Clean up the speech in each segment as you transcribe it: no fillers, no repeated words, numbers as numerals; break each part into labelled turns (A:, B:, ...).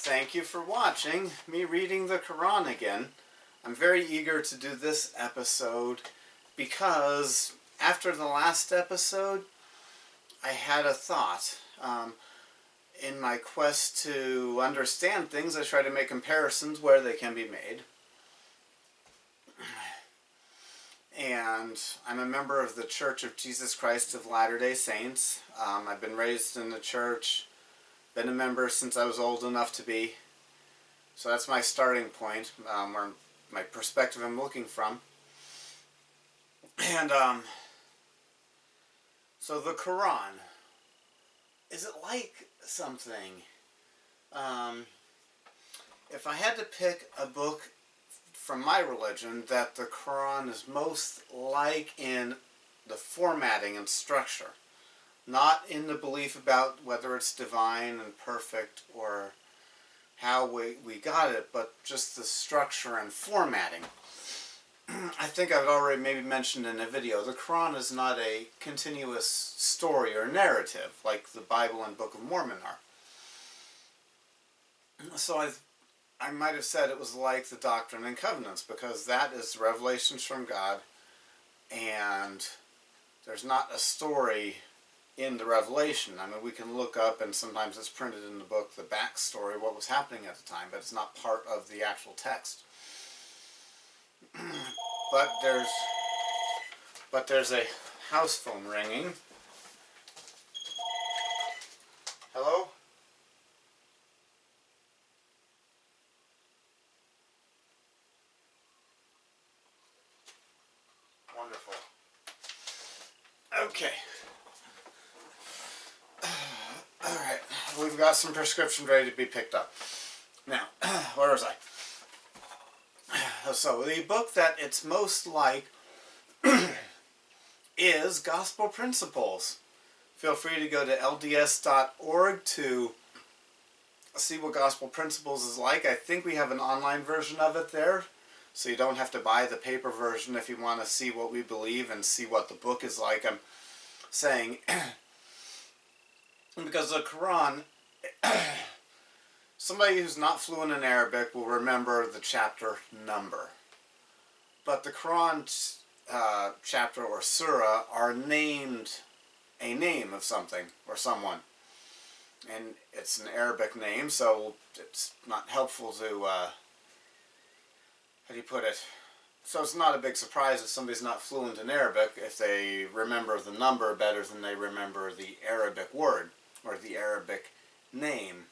A: Thank you for watching me reading the Quran again. I'm very eager to do this episode because after the last episode, I had a thought. In my quest to understand things, I try to make comparisons where they can be made. And I'm a member of the Church of Jesus Christ of Latter-day Saints. I've been raised in the church, been a member since I was old enough to be. So that's my starting point, where my perspective I'm looking from. And so the Quran, is it like something? If I had to pick a book from my religion that the Quran is most like in the formatting and structure, not in the belief about whether it's divine and perfect or how we got it, but just the structure and formatting. I think I've already maybe mentioned in a video, the Quran is not a continuous story or narrative like the Bible and Book of Mormon are. So I might have said it was like the Doctrine and Covenants, because that is revelations from God, and there's not a story in the revelation. I mean, we can look up, and sometimes it's printed in the book, the backstory, what was happening at the time, but it's not part of the actual text. But there's a house phone ringing. Hello? Wonderful. Okay. Alright, we've got some prescription ready to be picked up. Now, where was I? So, the book that it's most like is Gospel Principles. Feel free to go to lds.org to see what Gospel Principles is like. I think we have an online version of it there, so you don't have to buy the paper version if you want to see what we believe and see what the book is like. I'm saying, because the Quran, somebody who's not fluent in Arabic will remember the chapter number. But the Quran chapter or surah are named a name of something or someone. And it's an Arabic name, so it's not helpful to, how do you put it? So it's not a big surprise if somebody's not fluent in Arabic if they remember the number better than they remember the Arabic word or the Arabic name.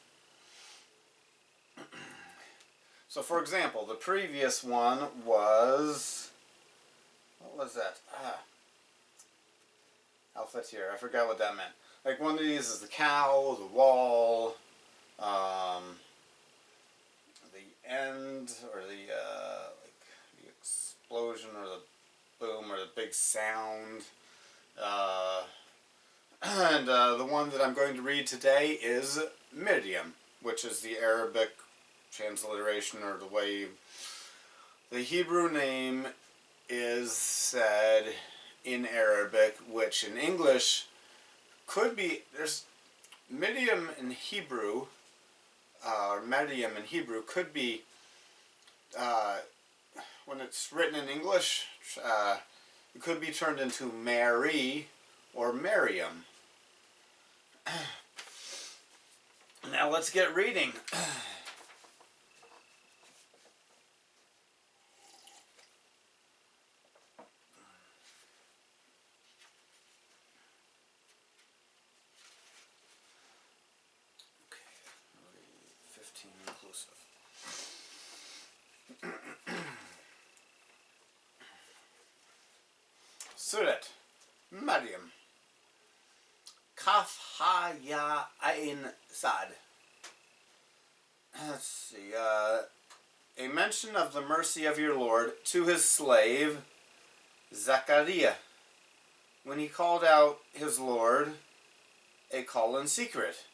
A: So, for example, the previous one was, what was that? Al-Fatir, I forgot what that meant. Like, one of these is the cow, the wall, the end, or the, like, the explosion, or the boom, or the big sound. And the one that I'm going to read today is Maryam, which is the Arabic transliteration, or the way the Hebrew name is said in Arabic, which in English could be, there's Maryam in Hebrew, Maryam in Hebrew could be, when it's written in English, it could be turned into Mary or Maryam. Now let's get reading. Surat Maryam. Kaf ha ya ain sad. Let's see. A mention of the mercy of your Lord to his slave Zachariah, when he called out his Lord a call in secret.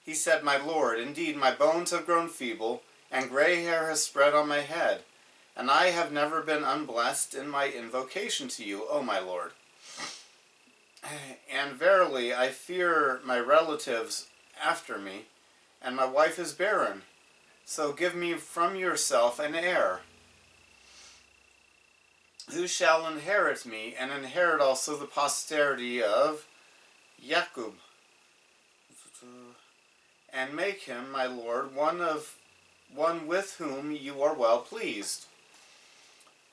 A: He said, "My Lord, indeed my bones have grown feeble, and gray hair has spread on my head, and I have never been unblessed in my invocation to you, O my Lord. And verily I fear my relatives after me, and my wife is barren. So give me from yourself an heir, who shall inherit me, and inherit also the posterity of Jacob, and make him, my Lord, one with whom you are well pleased.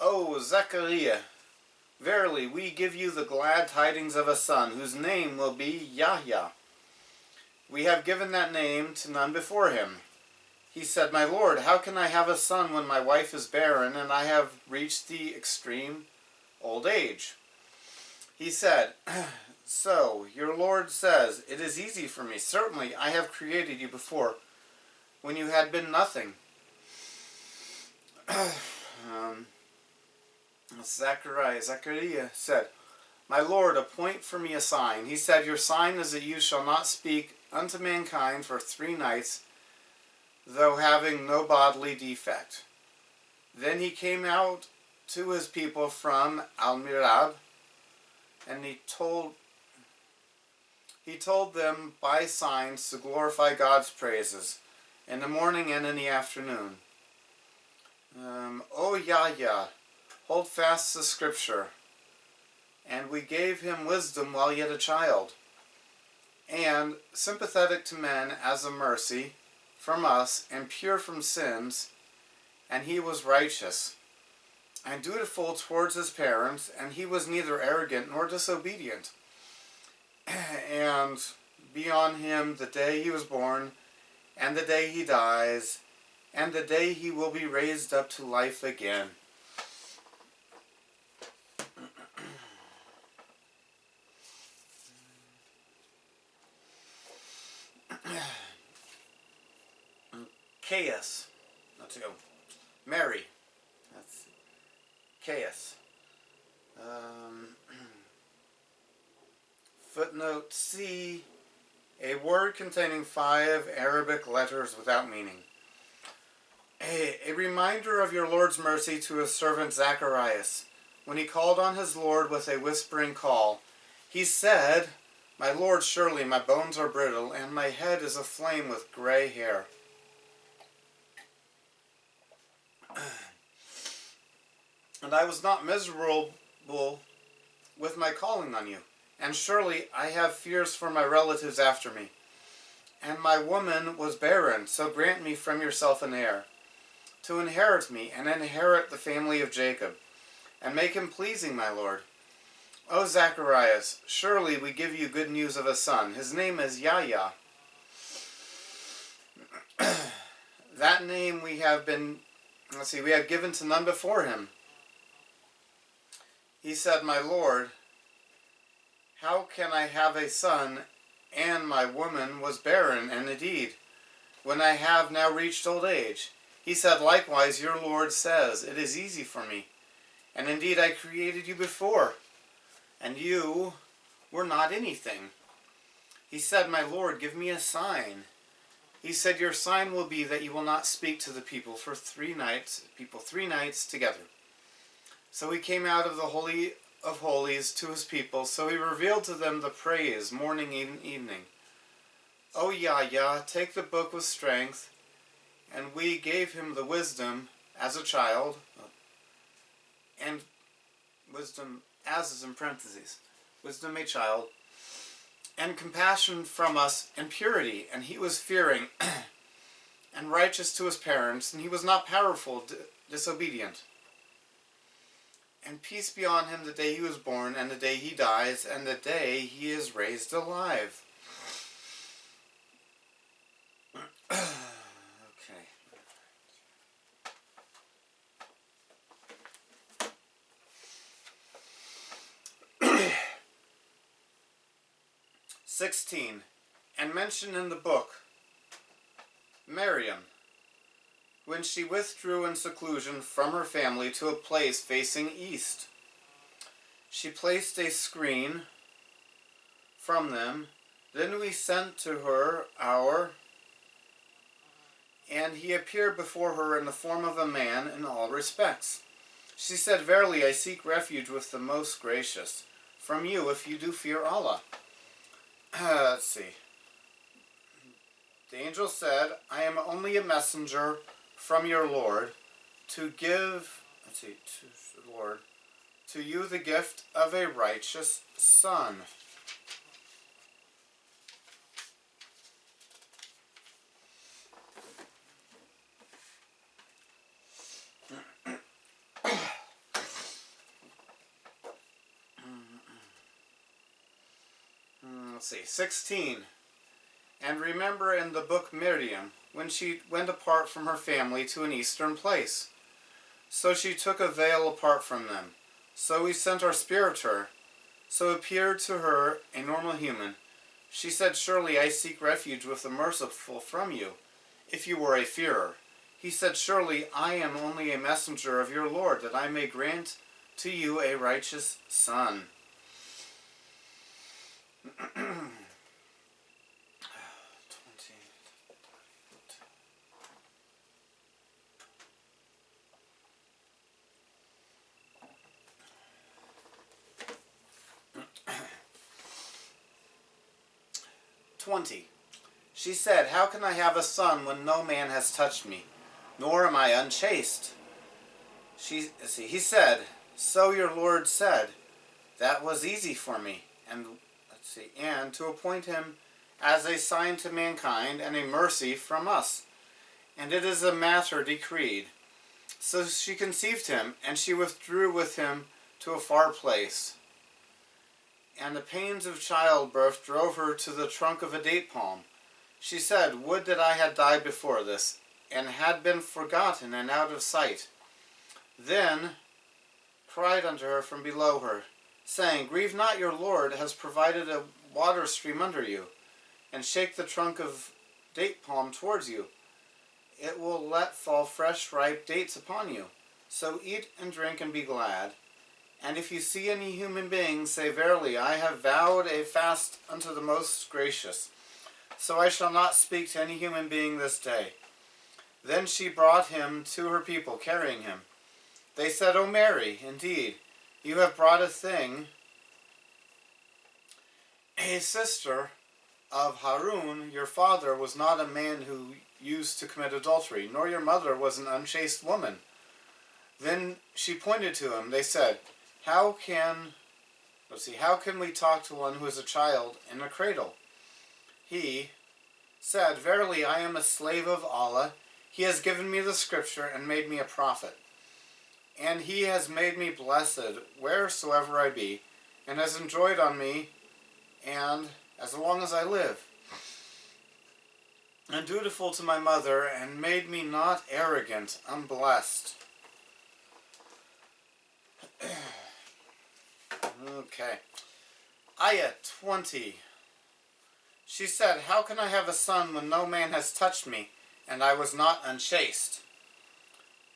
A: O Zechariah, verily we give you the glad tidings of a son, whose name will be Yahya. We have given that name to none before him. He said, My Lord, how can I have a son when my wife is barren, and I have reached the extreme old age? He said, So, your Lord says, It is easy for me. Certainly, I have created you before, when you had been nothing. Zechariah said, My Lord, appoint for me a sign. He said, Your sign is that you shall not speak unto mankind for 3 nights, though having no bodily defect. Then he came out to his people from Al-Mirab, and he told them by signs to glorify God's praises in the morning and in the afternoon. O Yahya, hold fast the scripture. And we gave him wisdom while yet a child, and sympathetic to men as a mercy from us, and pure from sins, and he was righteous, and dutiful towards his parents, and he was neither arrogant nor disobedient. And be on him the day he was born, and the day he dies, and the day he will be raised up to life again. Caius. Mary. That's Caius. Footnote C. A word containing 5 Arabic letters without meaning. A reminder of your Lord's mercy to his servant Zacharias. When he called on his Lord with a whispering call, he said, My Lord, surely my bones are brittle, and my head is aflame with gray hair. And I was not miserable with my calling on you, and surely I have fears for my relatives after me. And my woman was barren, so grant me from yourself an heir, to inherit me, and inherit the family of Jacob, and make him pleasing, my Lord. O Zacharias, surely we give you good news of a son. His name is Yahya. That name we have given to none before him. He said, My Lord, how can I have a son, and my woman was barren, and indeed, when I have now reached old age? He said, Likewise, your Lord says, It is easy for me, and indeed I created you before, and you were not anything. He said, My Lord, give me a sign. He said, Your sign will be that you will not speak to the people for 3 nights, 3 nights together. So he came out of the Holy of Holies to his people, so he revealed to them the praise morning and evening. O Yahya, take the book with strength, and we gave him the wisdom as a child, and wisdom as is in parentheses, wisdom a child, and compassion from us and purity, and he was fearing and righteous to his parents, and he was not powerful, disobedient. And peace be on him the day he was born, and the day he dies, and the day he is raised alive. Okay. 16. And mentioned in the book, Maryam, when she withdrew in seclusion from her family to a place facing east. She placed a screen from them. Then we sent to her and he appeared before her in the form of a man in all respects. She said, Verily, I seek refuge with the most gracious from you, if you do fear Allah. Let's see. The angel said, I am only a messenger from your Lord to give, to you the gift of a righteous son. Let's see, 16. And remember in the book Miriam, when she went apart from her family to an eastern place. So she took a veil apart from them. So we sent our spirit to her. So appeared to her a normal human. She said, surely I seek refuge with the merciful from you, if you were a fearer. He said, surely I am only a messenger of your Lord, that I may grant to you a righteous son. 20. She said, how can I have a son when no man has touched me, nor am I unchaste? He said, so your Lord said, that was easy for me, and to appoint him as a sign to mankind and a mercy from us. And it is a matter decreed. So she conceived him, and she withdrew with him to a far place. And the pains of childbirth drove her to the trunk of a date palm. She said, would that I had died before this, and had been forgotten and out of sight. Then cried unto her from below her, saying, grieve not, your Lord has provided a water stream under you, and shake the trunk of date palm towards you. It will let fall fresh ripe dates upon you. So eat and drink and be glad. And if you see any human being, say, verily, I have vowed a fast unto the most gracious. So I shall not speak to any human being this day. Then she brought him to her people, carrying him. They said, O Mary, indeed, you have brought a thing, a sister of Harun. Your father was not a man who used to commit adultery, nor your mother was an unchaste woman. Then she pointed to him. They said, how can we talk to one who is a child in a cradle? He said, verily, I am a slave of Allah. He has given me the scripture and made me a prophet. And he has made me blessed wheresoever I be, and has enjoyed on me, and as long as I live, and dutiful to my mother, and made me not arrogant, unblessed. Okay. Ayah 20. She said, how can I have a son when no man has touched me, and I was not unchaste?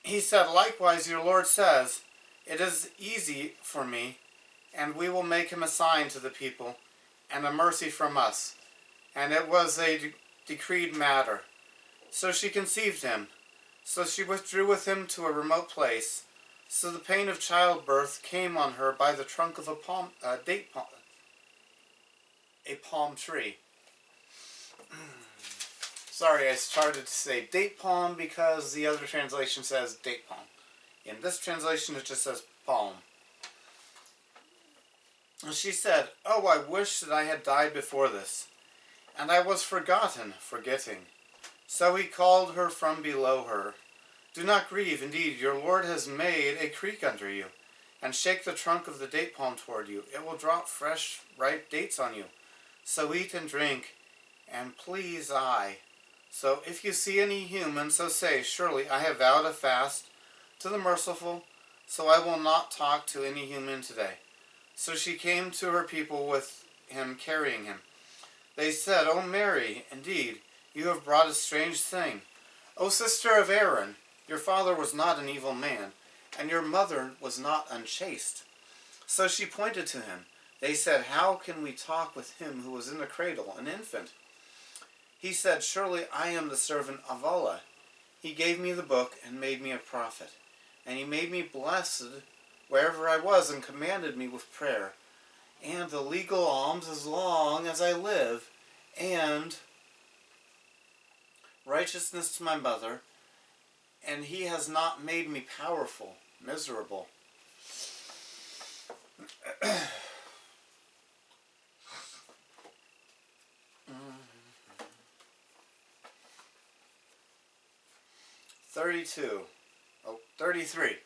A: He said, likewise your Lord says, it is easy for me, and we will make him a sign to the people, and a mercy from us. And it was a decreed matter. So she conceived him. So she withdrew with him to a remote place. So the pain of childbirth came on her by the trunk of a palm tree. Sorry, I started to say date palm because the other translation says date palm. In this translation, it just says palm. And she said, oh, I wish that I had died before this, and I was forgetting. So he called her from below her. Do not grieve, indeed, your Lord has made a creek under you, and shake the trunk of the date palm toward you. It will drop fresh, ripe dates on you. So eat and drink, and please I. So if you see any human, so say, surely I have vowed a fast to the merciful, so I will not talk to any human today. So she came to her people with him, carrying him. They said, O Mary, indeed, you have brought a strange thing. O sister of Aaron, your father was not an evil man, and your mother was not unchaste. So she pointed to him. They said, how can we talk with him who was in the cradle, an infant? He said, surely I am the servant of Allah. He gave me the book and made me a prophet. And he made me blessed wherever I was and commanded me with prayer and the legal alms as long as I live, and righteousness to my mother, and he has not made me powerful, miserable. 33.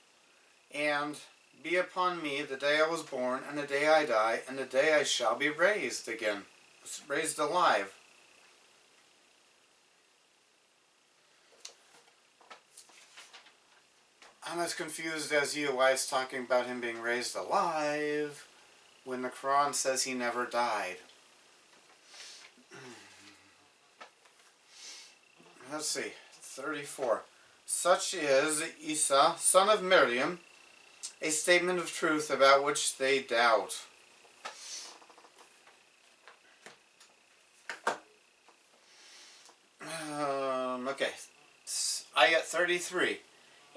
A: And be upon me the day I was born, and the day I die, and the day I shall be raised again, raised alive. I'm as confused as you why it's talking about him being raised alive when the Quran says he never died. Let's see, 34. Such is Isa, son of Maryam, a statement of truth about which they doubt. Okay, Ayat 33.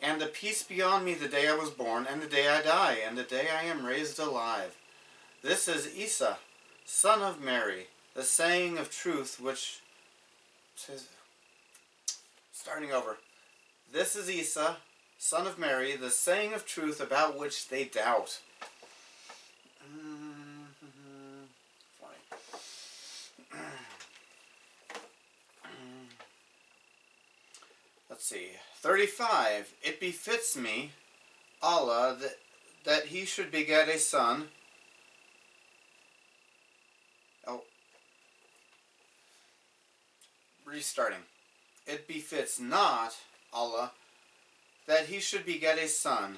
A: And the peace be on me the day I was born, and the day I die, and the day I am raised alive. This is Isa, son of Mary, the saying of truth which says, starting over. This is Isa, son of Mary, the saying of truth about which they doubt. Let's see. 35. It befits me, Allah, that he should beget a son. Restarting. It befits not Allah that he should beget a son.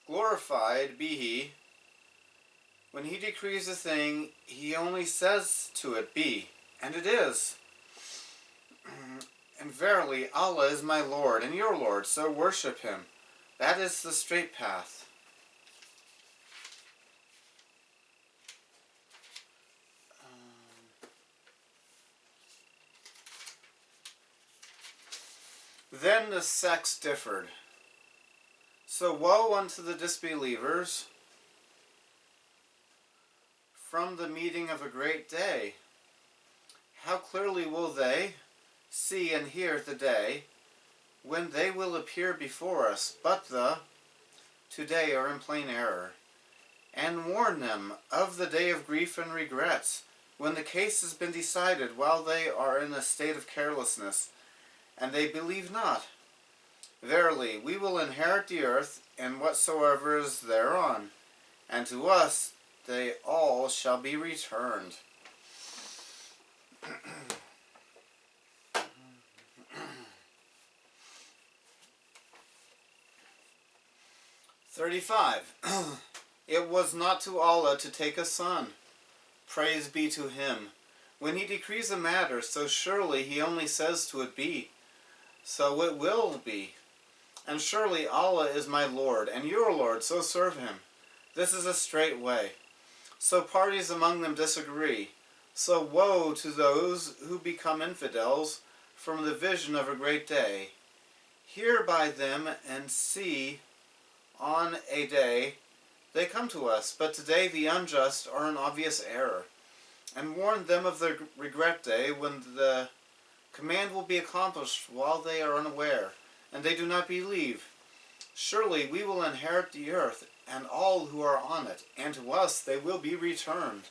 A: Glorified be he. When he decrees a thing, he only says to it, be, and it is. And verily, Allah is my Lord and your Lord, so worship him. That is the straight path. Then the sects differed. So woe unto the disbelievers from the meeting of a great day. How clearly will they see and hear the day when they will appear before us, but the today are in plain error. And warn them of the day of grief and regrets, when the case has been decided while they are in a state of carelessness, and they believe not. Verily, we will inherit the earth and whatsoever is thereon, and to us they all shall be returned. 35. It was not to Allah to take a son. Praise be to him. When he decrees a matter, so surely he only says to it be. So it will be. And surely Allah is my Lord, and your Lord, so serve him. This is a straight way. So parties among them disagree. So woe to those who become infidels from the vision of a great day. Hear by them and see on a day they come to us, but today the unjust are in obvious error. And warn them of the regret day when the command will be accomplished while they are unaware, and they do not believe. Surely we will inherit the earth and all who are on it, and to us they will be returned.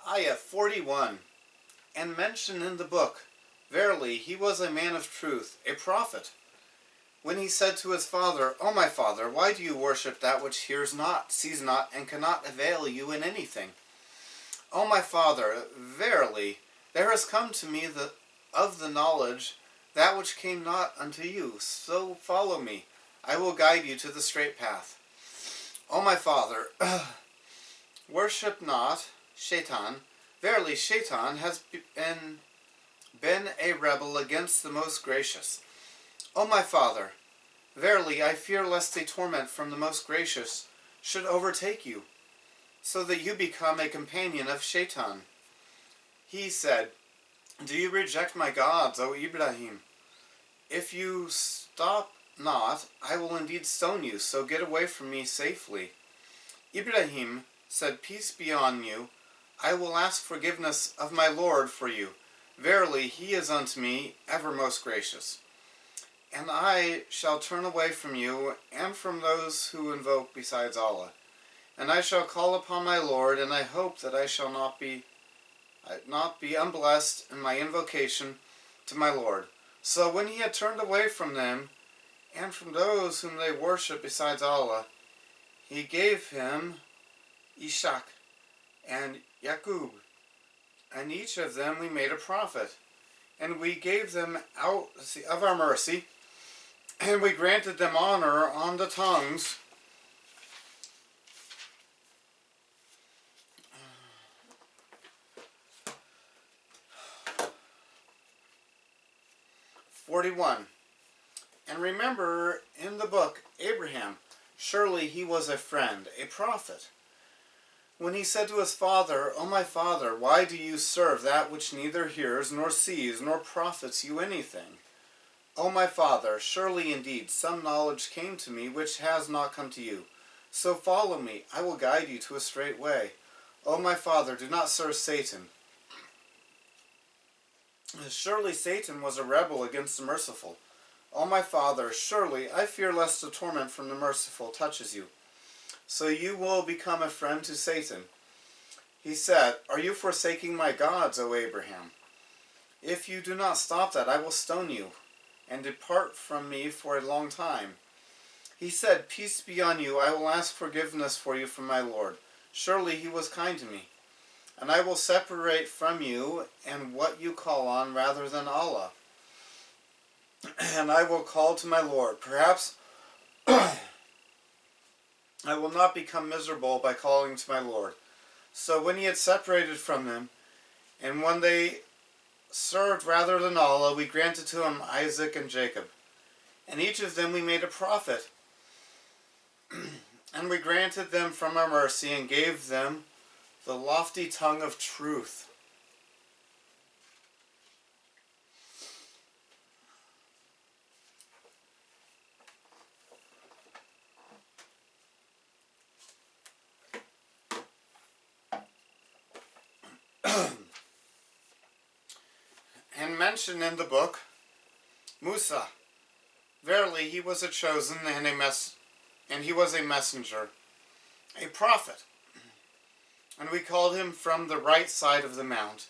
A: Ayah 41. And mention in the book, verily he was a man of truth, a prophet. When he said to his father, O my father, why do you worship that which hears not, sees not, and cannot avail you in anything? O my father, verily there has come to me of the knowledge that which came not unto you, so follow me. I will guide you to the straight path. O my father, worship not Shaitan. Verily Shaitan has been a rebel against the most gracious. O my father, verily I fear lest a torment from the most gracious should overtake you, so that you become a companion of Shaitan. He said, Do you reject my gods, O Ibrahim? If you stop not, I will indeed stone you, so get away from me safely. Ibrahim said, Peace be on you. I will ask forgiveness of my Lord for you. Verily, he is unto me ever most gracious. And I shall turn away from you and from those who invoke besides Allah. And I shall call upon my Lord, and I hope that I shall not be unblessed in my invocation to my Lord. So when he had turned away from them, and from those whom they worship besides Allah, he gave him Ishak and Yaqub, and each of them we made a prophet. And we gave them out of our mercy, and we granted them honor on the tongues. "41. And remember in the book Abraham, surely he was a friend, a prophet. When he said to his father, O my father, why do you serve that which neither hears nor sees nor profits you anything? O my father, surely indeed some knowledge came to me which has not come to you. So follow me, I will guide you to a straight way. O my father, do not serve Satan. Surely Satan was a rebel against the merciful. O my father, surely I fear lest the torment from the merciful touches you. So you will become a friend to Satan. He said, Are you forsaking my gods, O Abraham? If you do not stop that, I will stone you, and depart from me for a long time. He said, Peace be on you, I will ask forgiveness for you from my Lord. Surely he was kind to me. And I will separate from you and what you call on rather than Allah. And I will call to my Lord. Perhaps I will not become miserable by calling to my Lord. So when he had separated from them, and when they served rather than Allah, we granted to him Isaac and Jacob. And each of them we made a prophet. And we granted them from our mercy and gave them the lofty tongue of truth. And mentioned in the book Musa, verily he was a chosen and he was a messenger, a prophet. And we called him from the right side of the mount,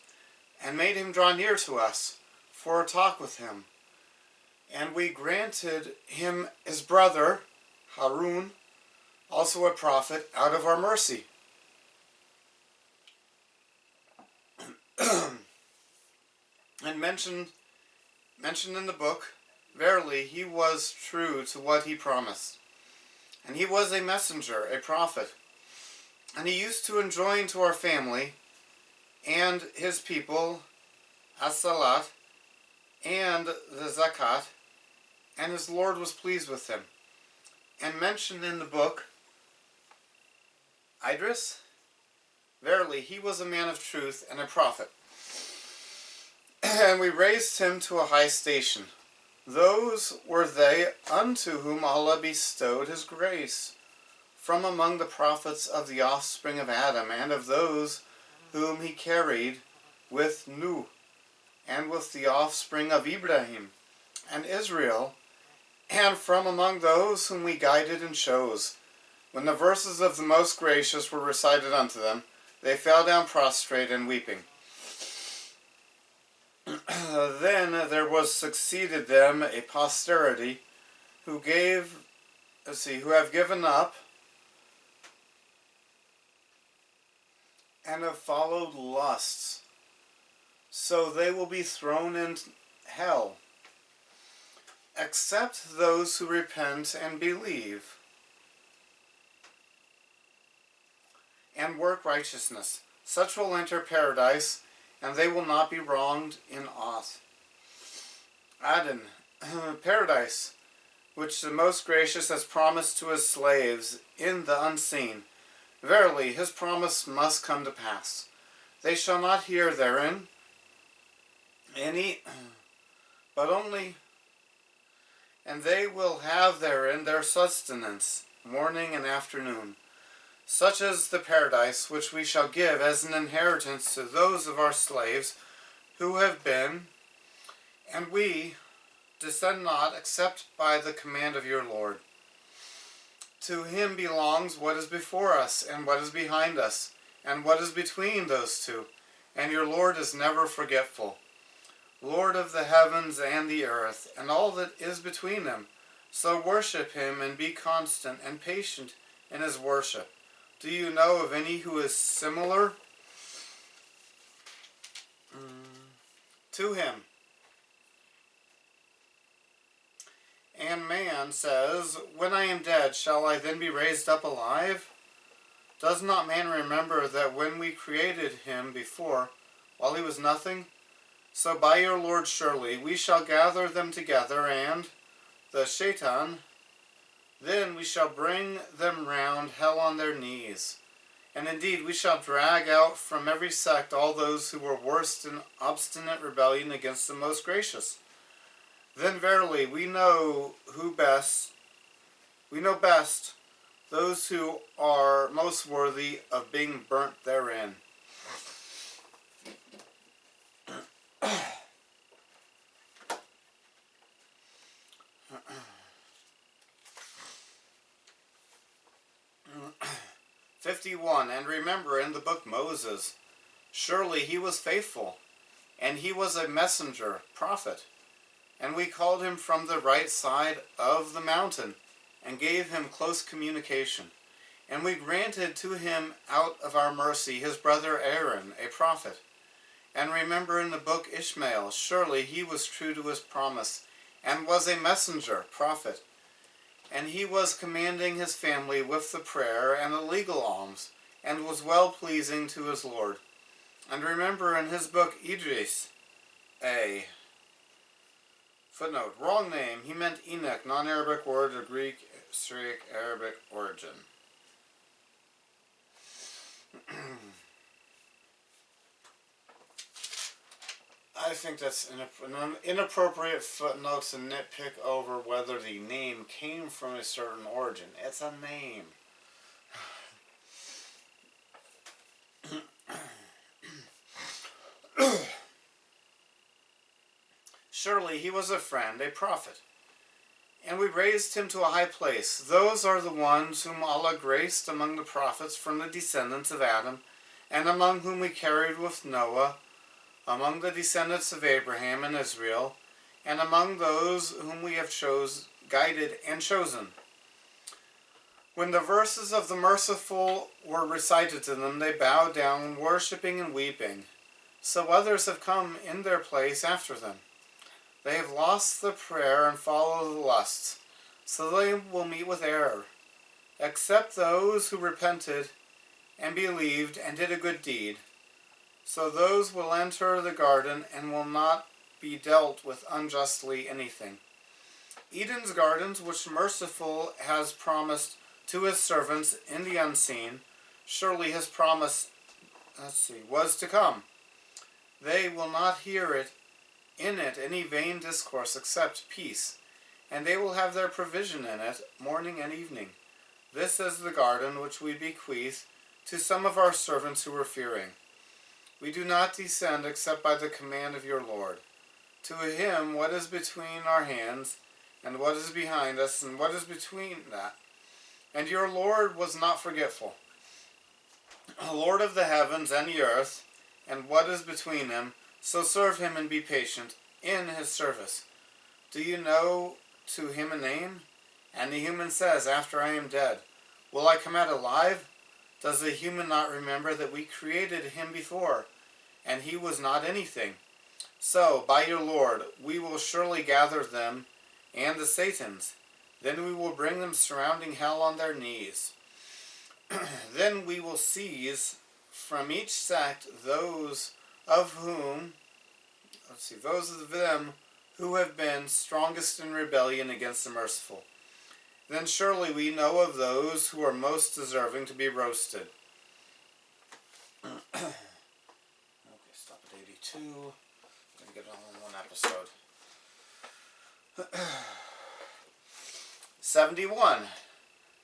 A: and made him draw near to us for a talk with him. And we granted him his brother Harun, also a prophet, out of our mercy. And mentioned in the book, verily he was true to what he promised. And he was a messenger, a prophet. And he used to enjoin to our family and his people as-salat and the zakat, and his Lord was pleased with him. And mentioned in the book Idris, verily he was a man of truth and a prophet. And we raised him to a high station. Those were they unto whom Allah bestowed his grace, from among the prophets of the offspring of Adam, and of those whom he carried with Nuh, and with the offspring of Ibrahim and Israel, and from among those whom we guided and chose. When the verses of the Most Gracious were recited unto them, they fell down prostrate and weeping. Then there was succeeded them a posterity who have given up and have followed lusts, so they will be thrown in hell, except those who repent and believe and work righteousness. Such will enter paradise, and they will not be wronged in aught. Aden, paradise, which the Most Gracious has promised to his slaves in the unseen. Verily, his promise must come to pass. They shall not hear therein any, but only, and they will have therein their sustenance, morning and afternoon, such as the paradise which we shall give as an inheritance to those of our slaves who have been, and we descend not except by the command of your Lord. To him belongs what is before us, and what is behind us, and what is between those two, and your Lord is never forgetful. Lord of the heavens and the earth, and all that is between them. So worship him, and be constant and patient in his worship. Do you know of any who is similar to him? And man says, when I am dead, shall I then be raised up alive? Does not man remember that when we created him before, while he was nothing? So by your Lord surely we shall gather them together, and the Shaitan, then we shall bring them round hell on their knees. And indeed we shall drag out from every sect all those who were worst in obstinate rebellion against the most gracious. Then verily we know best those who are most worthy of being burnt therein. 51. And remember in the book Moses, surely he was faithful, and he was a messenger, prophet. And we called him from the right side of the mountain, and gave him close communication. And we granted to him out of our mercy his brother Aaron, a prophet. And remember in the book Ishmael, surely he was true to his promise, and was a messenger, prophet. And he was commanding his family with the prayer and the legal alms, and was well-pleasing to his Lord. And remember in his book Idris, a footnote, wrong name, he meant Enoch, non-Arabic word of Greek, Syriac, Arabic origin. I think that's an inappropriate footnote to nitpick over whether the name came from a certain origin. It's a name. Surely he was a friend, a prophet, and we raised him to a high place. Those are the ones whom Allah graced among the prophets from the descendants of Adam, and among whom we carried with Noah, among the descendants of Abraham and Israel, and among those whom we have guided and chosen. When the verses of the merciful were recited to them, they bowed down, worshipping and weeping. So others have come in their place after them. They have lost the prayer and follow the lusts, so they will meet with error, except those who repented and believed and did a good deed. So those will enter the garden and will not be dealt with unjustly anything. Eden's gardens, which Merciful has promised to his servants in the unseen, surely his promise, was to come. They will not hear in it any vain discourse except peace, and they will have their provision in it morning and evening. This is the garden which we bequeath to some of our servants who were fearing. We do not descend except by the command of your Lord. To him what is between our hands, and what is behind us, and what is between that. And your Lord was not forgetful. Lord of the heavens and the earth, and what is between them, so serve him and be patient in his service. Do you know to him a name? And the human says, after I am dead, will I come out alive? Does the human not remember that we created him before, and he was not anything? So, by your Lord, we will surely gather them and the Satans. Then we will bring them surrounding hell on their knees. Then we will seize from each sect those of them who have been strongest in rebellion against the merciful. Then surely we know of those who are most deserving to be roasted. Okay, stop at 82. I'm going to get it all in one episode. 71.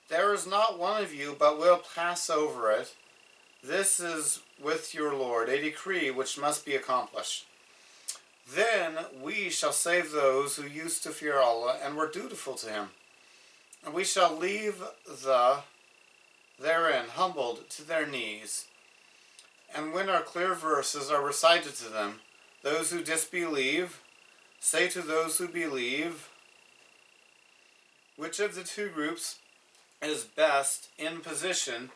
A: There is not one of you, but will pass over it. This is with your Lord, a decree which must be accomplished. Then we shall save those who used to fear Allah and were dutiful to Him. And we shall leave therein humbled to their knees. And when our clear verses are recited to them, those who disbelieve say to those who believe, which of the two groups is best in position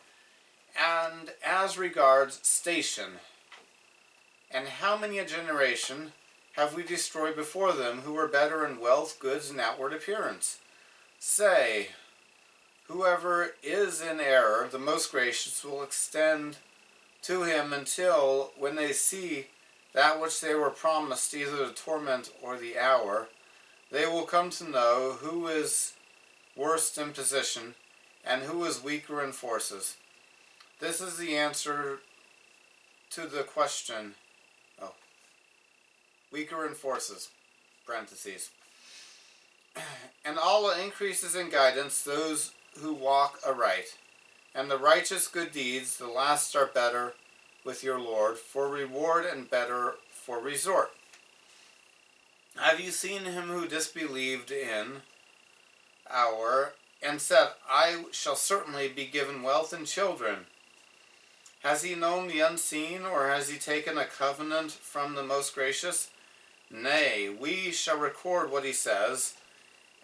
A: and as regards station? And how many a generation have we destroyed before them who were better in wealth, goods, and outward appearance? Say, whoever is in error, the most gracious will extend to him until, when they see that which they were promised, either the torment or the hour, they will come to know who is worst in position and who is weaker in forces. This is the answer to the question. Weaker in forces, parentheses. And Allah increases in guidance those who walk aright. And the righteous good deeds, the last are better with your Lord, for reward and better for resort. Have you seen him who disbelieved in our, and said, I shall certainly be given wealth and children? Has he known the unseen, or has he taken a covenant from the most gracious? Nay, we shall record what he says,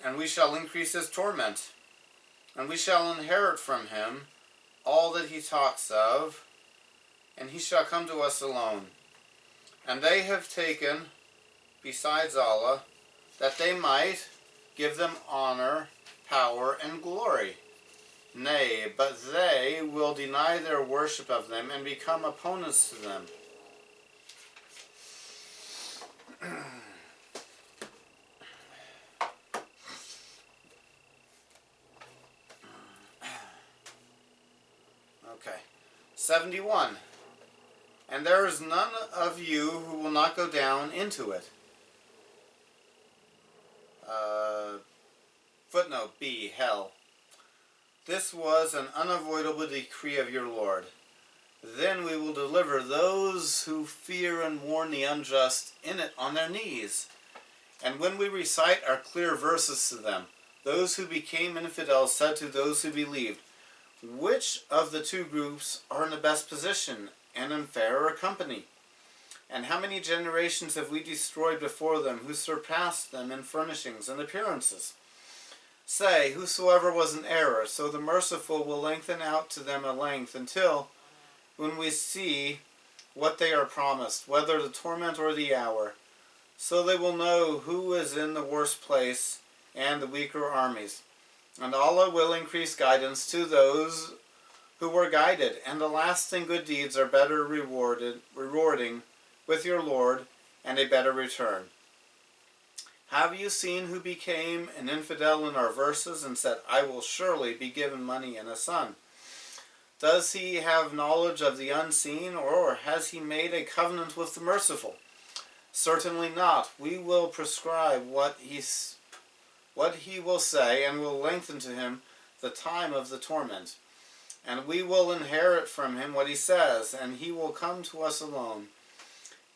A: and we shall increase his torment, and we shall inherit from him all that he talks of, and he shall come to us alone. And they have taken, besides Allah, that they might give them honor, power, and glory. Nay, but they will deny their worship of them and become opponents to them. Okay. 71. And there is none of you who will not go down into it. Footnote B, hell. This was an unavoidable decree of your Lord. Then we will deliver those who fear and warn the unjust in it on their knees. And when we recite our clear verses to them, those who became infidels said to those who believed, which of the two groups are in the best position and in fairer company? And how many generations have we destroyed before them who surpassed them in furnishings and appearances? Say, whosoever was in error, so the merciful will lengthen out to them a length until, when we see what they are promised, whether the torment or the hour, so they will know who is in the worst place and the weaker armies. And Allah will increase guidance to those who were guided, and the lasting good deeds are better rewarding with your Lord, and a better return. Have you seen who became an infidel in our verses and said, I will surely be given money and a son? Does he have knowledge of the unseen, or has he made a covenant with the merciful? Certainly not. We will prescribe what he will say, and will lengthen to him the time of the torment. And we will inherit from him what he says, and he will come to us alone.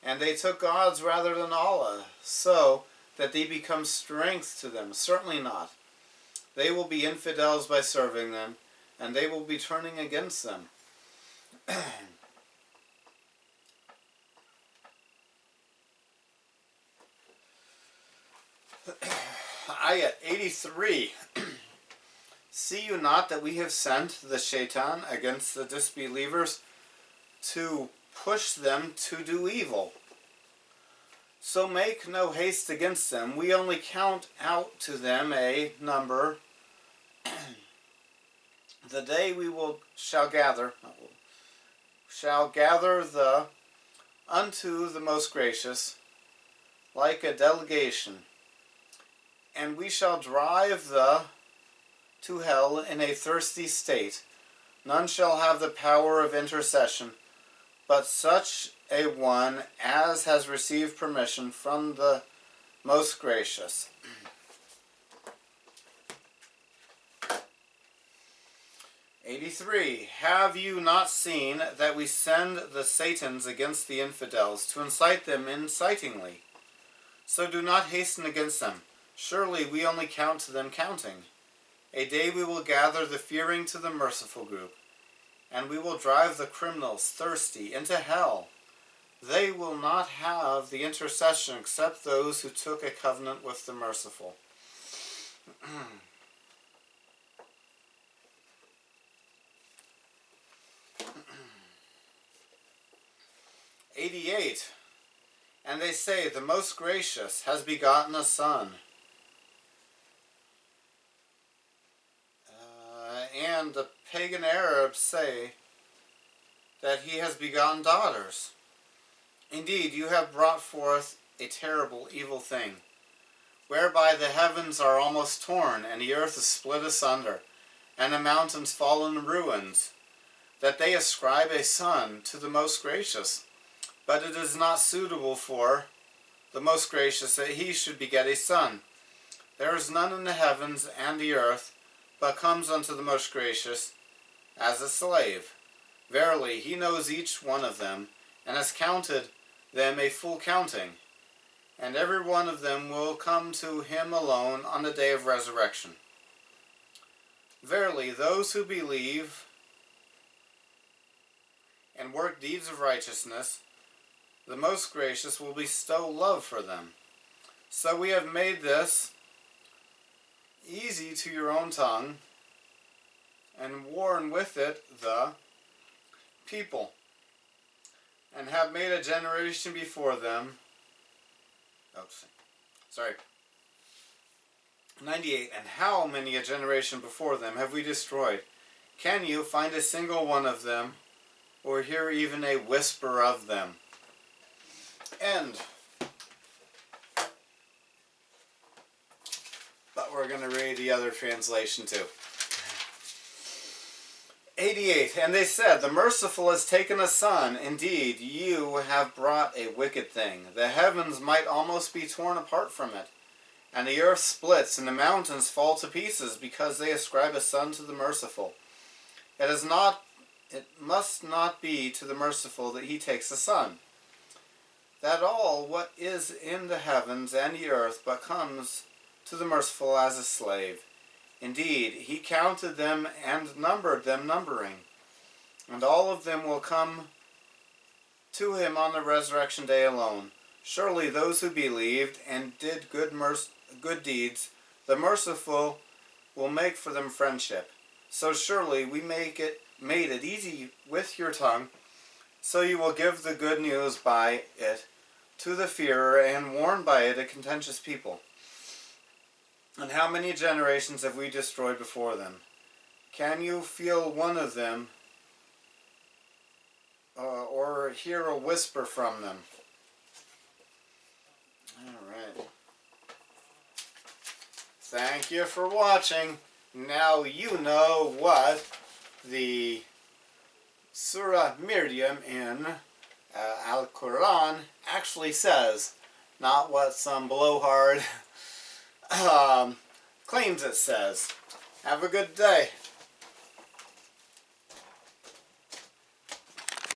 A: And they took gods rather than Allah, so that they become strength to them. Certainly not. They will be infidels by serving them, and they will be turning against them. Ayah 83. See you not that we have sent the shaitan against the disbelievers to push them to do evil? So make no haste against them. We only count out to them a number. The day we shall gather the unto the most gracious, like a delegation, and we shall drive to hell in a thirsty state. None shall have the power of intercession, but such a one as has received permission from the Most Gracious. 83. Have you not seen that we send the Satans against the infidels to incite them incitingly? So do not hasten against them. Surely we only count to them counting. A day we will gather the fearing to the merciful group, and we will drive the criminals thirsty into hell. They will not have the intercession except those who took a covenant with the merciful. 88. And they say, the Most Gracious has begotten a son. And the pagan Arabs say that he has begotten daughters. Indeed, you have brought forth a terrible evil thing, whereby the heavens are almost torn, and the earth is split asunder, and the mountains fall in ruins, that they ascribe a son to the Most Gracious. But it is not suitable for the Most Gracious that he should beget a son. There is none in the heavens and the earth, but comes unto the Most Gracious as a slave. Verily, he knows each one of them, and has counted them a full counting. And every one of them will come to him alone on the day of resurrection. Verily, those who believe and work deeds of righteousness, the Most Gracious will bestow love for them. So we have made this easy to your own tongue, and warn with it the people, and have made a generation before them. 98. And how many a generation before them have we destroyed? Can you find a single one of them, or hear even a whisper of them? End. But we're going to read the other translation too. 88. And they said, the merciful has taken a son. Indeed, you have brought a wicked thing. The heavens might almost be torn apart from it, and the earth splits, and the mountains fall to pieces, because they ascribe a son to the merciful. It must not be to the merciful that he takes a son. That all what is in the heavens and the earth but comes to the merciful as a slave. Indeed, he counted them and numbered them numbering, and all of them will come to him on the resurrection day alone. Surely those who believed and did good deeds, the merciful will make for them friendship. So surely we made it easy with your tongue, so you will give the good news by it to the fearer, and warn by it a contentious people. And how many generations have we destroyed before them? Can you feel one of them, or hear a whisper from them? Alright. Thank you for watching. Now you know what the Surat Maryam in Al-Quran actually says, not what some blowhard claims it says. Have a good day.